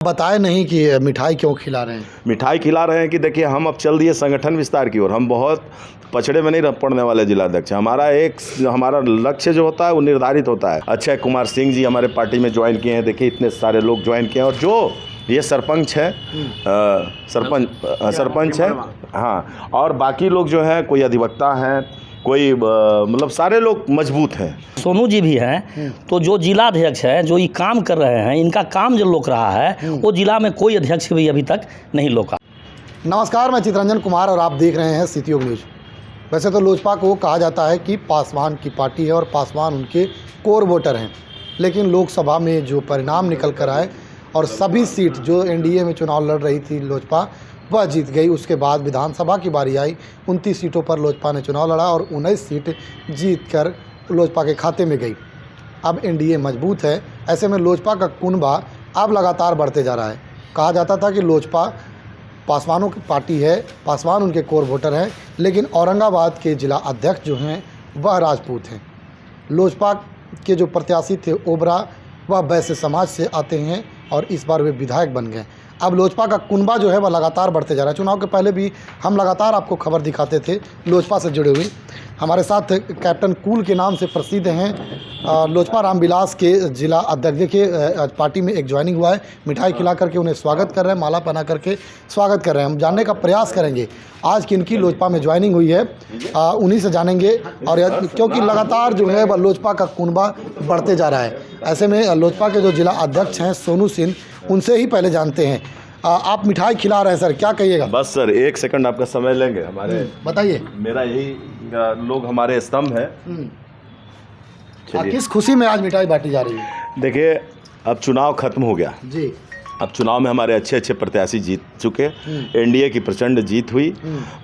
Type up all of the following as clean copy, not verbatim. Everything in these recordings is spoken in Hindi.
बताए नहीं कि मिठाई क्यों खिला रहे हैं। मिठाई खिला रहे हैं कि देखिए हम अब चल दिए संगठन विस्तार की ओर। हम बहुत पछड़े में नहीं पड़ने वाले जिलाध्यक्ष। हमारा लक्ष्य जो होता है वो निर्धारित होता है। अक्षय कुमार सिंह जी हमारे पार्टी में ज्वाइन किए हैं। देखिए इतने सारे लोग ज्वाइन किए हैं और जो ये सरपंच है सरपंच है, हाँ, और बाकी लोग जो हैं कोई अधिवक्ता हैं, कोई मतलब सारे लोग मजबूत हैं। सोनू जी भी हैं, तो जो जिलाध्यक्ष है जो ये काम कर रहे हैं, इनका काम जो लोक रहा है वो जिला में कोई अध्यक्ष भी अभी तक नहीं लोका। नमस्कार, मैं चितरंजन कुमार और आप देख रहे हैं सिटी न्यूज़। वैसे तो लोजपा को कहा जाता है कि पासवान की पार्टी है और पासवान उनके कोर वोटर हैं, लेकिन लोकसभा में जो परिणाम निकल कर आए और सभी सीट जो एनडीए में चुनाव लड़ रही थी लोजपा वह जीत गई। उसके बाद विधानसभा की बारी आई, 29 सीटों पर लोजपा ने चुनाव लड़ा और 19 सीट जीत कर लोजपा के खाते में गई। अब एनडीए मजबूत है, ऐसे में लोजपा का कुनबा अब लगातार बढ़ते जा रहा है। कहा जाता था कि लोजपा पासवानों की पार्टी है, पासवान उनके कोर वोटर हैं, लेकिन औरंगाबाद के जिला अध्यक्ष जो हैं वह राजपूत हैं। लोजपा के जो प्रत्याशी थे ओबरा, वह वैश्य समाज से आते हैं और इस बार वे विधायक बन गए। अब लोजपा का कुनबा जो है वह लगातार बढ़ते जा रहा है। चुनाव के पहले भी हम लगातार आपको खबर दिखाते थे लोजपा से जुड़े हुए। हमारे साथ कैप्टन कूल के नाम से प्रसिद्ध हैं लोजपा रामविलास के जिला अध्यक्ष। देखिए पार्टी में एक ज्वाइनिंग हुआ है, मिठाई खिला करके उन्हें स्वागत कर रहे हैं, माला पहना करके स्वागत कर रहे हैं। हम जानने का प्रयास करेंगे आज किनकी लोजपा में ज्वाइनिंग हुई है, उन्हीं से जानेंगे। और क्योंकि लगातार जो है वह लोजपा का कुनबा बढ़ते जा रहा है, ऐसे में लोजपा के जो जिला अध्यक्ष हैं सोनू सिंह, उनसे ही पहले जानते हैं। आप मिठाई खिला रहे हैं सर, क्या कहिएगा? बस सर एक सेकंड आपका समय लेंगे हमारे। बताइए। मेरा यही लोग हमारे स्तंभ है। किस खुशी में आज मिठाई बांटी जा रही है? देखिए अब चुनाव खत्म हो गया जी। अब चुनाव में हमारे अच्छे अच्छे प्रत्याशी जीत चुके। एनडीए की प्रचंड जीत हुई,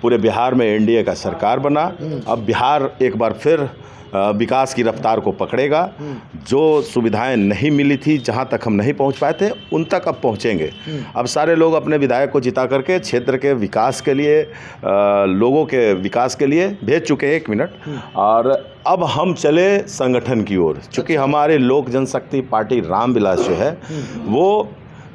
पूरे बिहार में एनडीए का सरकार बना। अब बिहार एक बार फिर विकास की रफ्तार को पकड़ेगा। जो सुविधाएं नहीं मिली थी, जहां तक हम नहीं पहुंच पाए थे, उन तक अब पहुंचेंगे। अब सारे लोग अपने विधायक को जिता करके क्षेत्र के विकास के लिए, लोगों के विकास के लिए भेज चुके हैं। 1 मिनट। और अब हम चले संगठन की ओर, चूँकि हमारे लोक जनशक्ति पार्टी रामविलास जो है वो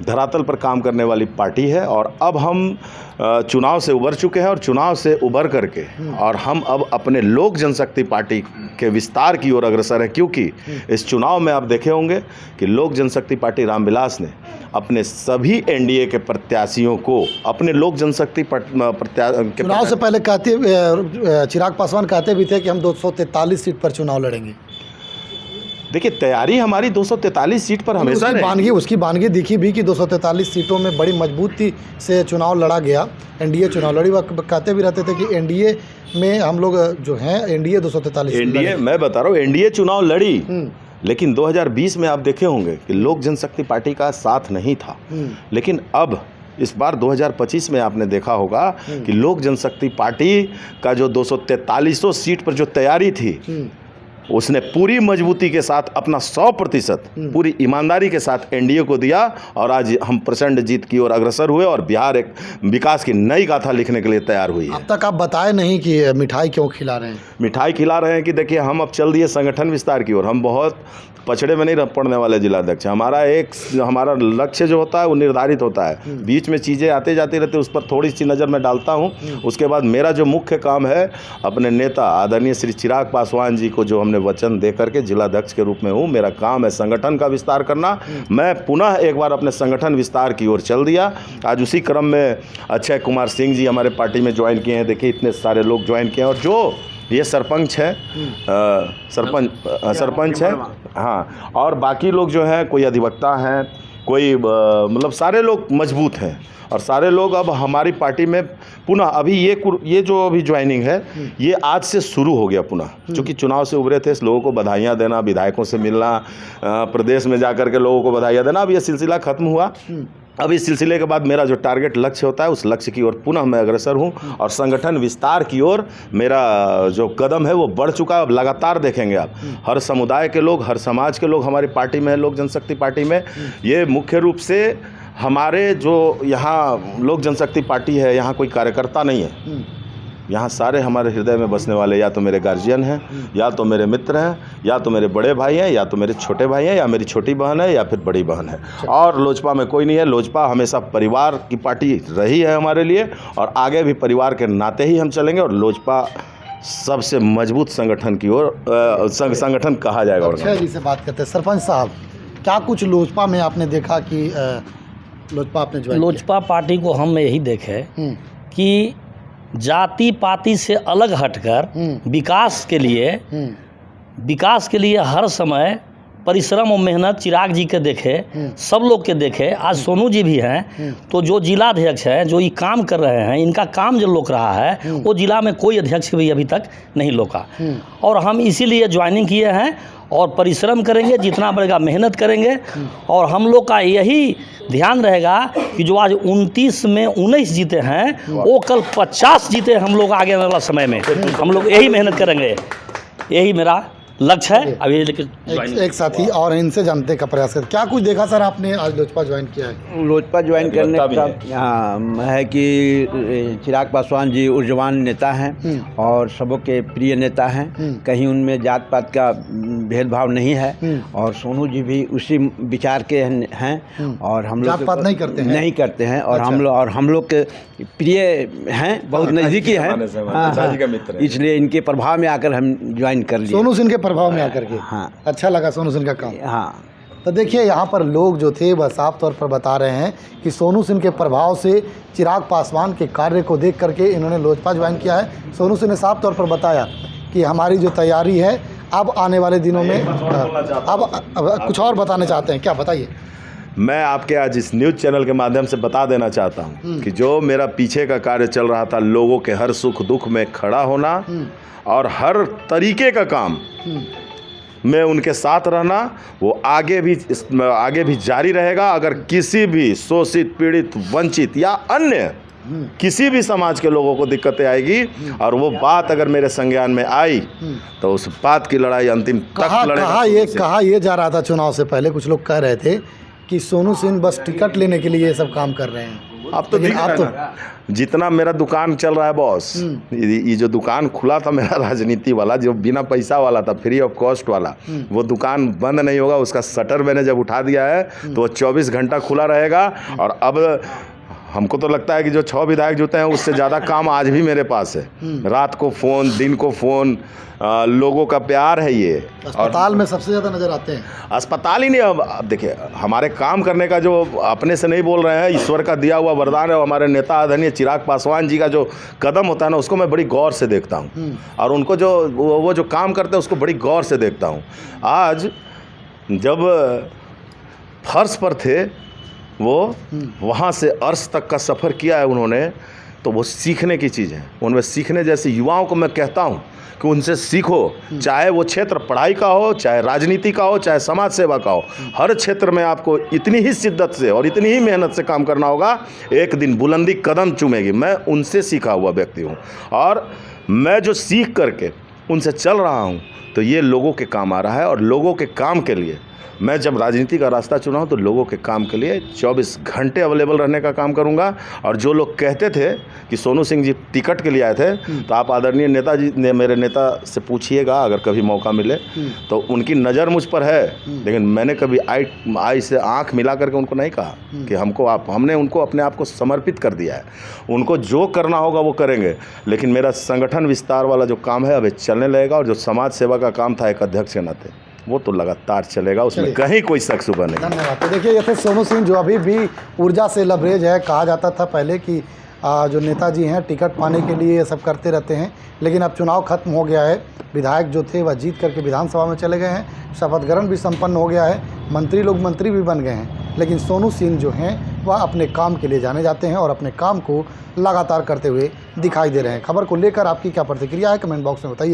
धरातल पर काम करने वाली पार्टी है। और अब हम चुनाव से उबर चुके हैं और चुनाव से उबर करके और हम अब अपने लोक जनशक्ति पार्टी के विस्तार की ओर अग्रसर हैं। क्योंकि इस चुनाव में आप देखे होंगे कि लोक जनशक्ति पार्टी रामविलास ने अपने सभी एनडीए के प्रत्याशियों को अपने लोक जनशक्ति चुनाव से पहले कहते चिराग पासवान कहते भी थे कि हम 243 सीट पर चुनाव लड़ेंगे। देखिए तैयारी हमारी 243 सीट पर हमेशा उसकी बानगी दिखी भी कि 243 सीटों में बड़ी मजबूती से चुनाव लड़ा गया। एनडीए चुनाव लड़ी, वह कहते भी रहते थे कि एनडीए में हम लोग जो हैं एनडीए 243 एनडीए, मैं बता रहा हूँ एनडीए चुनाव लड़ी, लेकिन 2020 में आप देखे होंगे कि लोक जनशक्ति पार्टी का साथ नहीं था। लेकिन अब इस बार 2025 में आपने देखा होगा कि लोक जनशक्ति पार्टी का जो 243 सीट पर जो तैयारी थी, उसने पूरी मजबूती के साथ अपना 100% पूरी ईमानदारी के साथ एनडीए को दिया। और आज हम प्रचंड जीत की ओर अग्रसर हुए और बिहार एक विकास की नई गाथा लिखने के लिए तैयार हुई है। अब तक आप बताए नहीं कि मिठाई क्यों खिला रहे हैं। मिठाई खिला रहे हैं कि देखिए हम अब चल दिए संगठन विस्तार की ओर। हम बहुत पछड़े में नहीं पड़ने वाले जिलाध्यक्ष। हमारा लक्ष्य जो होता है वो निर्धारित होता है। बीच में चीज़ें आते जाती रहती है, उस पर थोड़ी सी नज़र मैं डालता हूँ। उसके बाद मेरा जो मुख्य काम है, अपने नेता आदरणीय श्री चिराग पासवान जी को जो हमने वचन दे करके जिलाध्यक्ष के रूप में हूँ, मेरा काम है संगठन का विस्तार करना। मैं पुनः एक बार अपने संगठन विस्तार की ओर चल दिया। आज उसी क्रम में अक्षय कुमार सिंह जी हमारे पार्टी में ज्वाइन किए हैं। देखिए इतने सारे लोग ज्वाइन किए हैं और जो ये सरपंच है सरपंच है, हाँ, और बाकी लोग जो हैं कोई अधिवक्ता हैं, कोई मतलब सारे लोग मजबूत हैं। और सारे लोग अब हमारी पार्टी में पुनः अभी ये जो अभी ज्वाइनिंग है ये आज से शुरू हो गया पुनः। क्योंकि चुनाव से उभरे थे, लोगों को बधाइयाँ देना, विधायकों से मिलना, प्रदेश में जा कर के लोगों को बधाइयाँ देना, अब ये सिलसिला खत्म हुआ। अब इस सिलसिले के बाद मेरा जो टारगेट लक्ष्य होता है, उस लक्ष्य की ओर पुनः मैं अग्रसर हूँ और संगठन विस्तार की ओर मेरा जो कदम है वो बढ़ चुका है। अब लगातार देखेंगे आप, हर समुदाय के लोग, हर समाज के लोग हमारी पार्टी में है, लोक जनशक्ति पार्टी में। ये मुख्य रूप से हमारे जो यहाँ लोक जनशक्ति पार्टी है, यहाँ कोई कार्यकर्ता नहीं है, यहाँ सारे हमारे हृदय में बसने वाले या तो मेरे गार्जियन हैं, या तो मेरे मित्र हैं, या तो मेरे बड़े भाई हैं, या तो मेरे छोटे भाई हैं, या मेरी छोटी बहन है, या फिर बड़ी बहन है। और लोजपा में कोई नहीं है। लोजपा हमेशा परिवार की पार्टी रही है हमारे लिए, और आगे भी परिवार के नाते ही हम चलेंगे। और लोजपा सबसे मजबूत संगठन की ओर संगठन कहा जाएगा। अक्षय जी से बात करते हैं। सरपंच साहब, क्या कुछ लोजपा में आपने देखा कि लोजपा आपने ज्वाइन लोजपा पार्टी को हम यही देखे कि जाति पाति से अलग हटकर विकास के लिए हर समय परिश्रम और मेहनत चिराग जी के देखे, सब लोग के देखे। आज सोनू जी भी हैं, तो जो जिलाध्यक्ष हैं, जो ये काम कर रहे हैं, इनका काम जो लोक रहा है, वो जिला में कोई अध्यक्ष भी अभी तक नहीं लोका। और हम इसीलिए ज्वाइनिंग किए हैं और परिश्रम करेंगे, जितना पड़ेगा मेहनत करेंगे। और हम लोग का यही ध्यान रहेगा कि जो आज 29 में 19 जीते हैं, वो कल 50 जीते हम लोग आगे वाला समय में। हम लोग यही मेहनत करेंगे, यही मेरा लक्ष्य है। अभी एक साथी और इनसे जानने का प्रयास कर, क्या कुछ देखा सर आपने आज लोजपा ज्वाइन किया है? लोजपा ज्वाइन करने का है कि चिराग पासवान जी ऊर्जवान नेता हैं और सबों के प्रिय नेता हैं। कहीं उनमें जात पात का भेदभाव नहीं है, और सोनू जी भी उसी विचार के हैं। और हम लोग जात पात नहीं करते हैं और हम लोग के प्रिय हैं, बहुत नज़दीकी हैं। इसलिए इनके प्रभाव में आकर हम ज्वाइन कर लिए। सोनू सिंह के प्रभाव में आकर के। हाँ, अच्छा लगा सोनू सिंह का काम। हाँ, तो देखिए, यहाँ पर लोग जो थे वह साफ तौर पर बता रहे हैं कि सोनू सिंह के प्रभाव से चिराग पासवान के कार्य को देख करके इन्होंने लोजपा ज्वाइन किया है। सोनू सिंह ने साफ तौर पर बताया कि हमारी जो तैयारी है अब आने वाले दिनों में, अब कुछ और बताना चाहते हैं, क्या बताइए? मैं आपके आज इस न्यूज़ चैनल के माध्यम से बता देना चाहता हूं कि जो मेरा पीछे का कार्य चल रहा था, लोगों के हर सुख दुख में खड़ा होना और हर तरीके का काम में उनके साथ रहना, वो आगे भी जारी रहेगा। अगर किसी भी शोषित, पीड़ित, वंचित या अन्य किसी भी समाज के लोगों को दिक्कतें आएगी और वो बात अगर मेरे संज्ञान में आई, तो उस बात की लड़ाई अंतिम तक लड़ेगा। कहा ये जा रहा था चुनाव से पहले, कुछ लोग कह रहे थे कि सोनू सिंह बस टिकट लेने के लिए ये सब काम कर रहे हैं। आप तो जितना मेरा दुकान चल रहा है बॉस, ये जो दुकान खुला था मेरा राजनीति वाला, जो बिना पैसा वाला था, फ्री ऑफ कॉस्ट वाला, वो दुकान बंद नहीं होगा। उसका शटर मैंने जब उठा दिया है तो वो 24 घंटा खुला रहेगा। और अब हमको तो लगता है कि जो 6 विधायक जुटे हैं उससे ज़्यादा काम आज भी मेरे पास है। रात को फ़ोन, दिन को फ़ोन, लोगों का प्यार है ये। अस्पताल में सबसे ज़्यादा नज़र आते हैं। अस्पताल ही नहीं, अब देखिए हमारे काम करने का जो अपने से नहीं बोल रहे हैं, ईश्वर का दिया हुआ वरदान है। हमारे नेता आदरणीय चिराग पासवान जी का जो कदम होता है ना, उसको मैं बड़ी गौर से देखता हूँ। और उनको जो वो जो काम करते हैं उसको बड़ी गौर से देखता हूँ। आज जब फर्श पर थे वो, वहाँ से अर्श तक का सफ़र किया है उन्होंने, तो वो सीखने की चीज़ है। उनमें सीखने जैसे युवाओं को मैं कहता हूँ कि उनसे सीखो। चाहे वो क्षेत्र पढ़ाई का हो, चाहे राजनीति का हो, चाहे समाज सेवा का हो, हर क्षेत्र में आपको इतनी ही शिद्दत से और इतनी ही मेहनत से काम करना होगा, एक दिन बुलंदी कदम चूमेगी। मैं उनसे सीखा हुआ व्यक्ति हूँ और मैं जो सीख करके उनसे चल रहा हूँ, तो ये लोगों के काम आ रहा है। और लोगों के काम के लिए मैं जब राजनीति का रास्ता चुना हूं, तो लोगों के काम के लिए 24 घंटे अवेलेबल रहने का काम करूंगा। और जो लोग कहते थे कि सोनू सिंह जी टिकट के लिए आए थे, तो आप आदरणीय नेताजी ने मेरे नेता से पूछिएगा, अगर कभी मौका मिले तो उनकी नज़र मुझ पर है। लेकिन मैंने कभी आई से आंख मिला करके उनको नहीं कहा कि हमने उनको अपने आप को समर्पित कर दिया है। उनको जो करना होगा वो करेंगे। लेकिन मेरा संगठन विस्तार वाला जो काम है अभी चलने लगेगा। और जो समाज सेवा का काम था एक अध्यक्ष के नाते, वो तो लगातार चलेगा, उसमें कहीं कोई शक शुबा नहीं। धन्यवाद। तो देखिए, ये थे सोनू सिंह, जो अभी भी ऊर्जा से लबरेज है। कहा जाता था पहले कि जो नेताजी हैं टिकट पाने के लिए ये सब करते रहते हैं, लेकिन अब चुनाव खत्म हो गया है। विधायक जो थे वह जीत करके विधानसभा में चले गए हैं, शपथ ग्रहण भी संपन्न हो गया है, मंत्री भी बन गए हैं। लेकिन सोनू सिंह जो हैं वह अपने काम के लिए जाने जाते हैं और अपने काम को लगातार करते हुए दिखाई दे रहे हैं। खबर को लेकर आपकी क्या प्रतिक्रिया है, कमेंट बॉक्स में बताइए।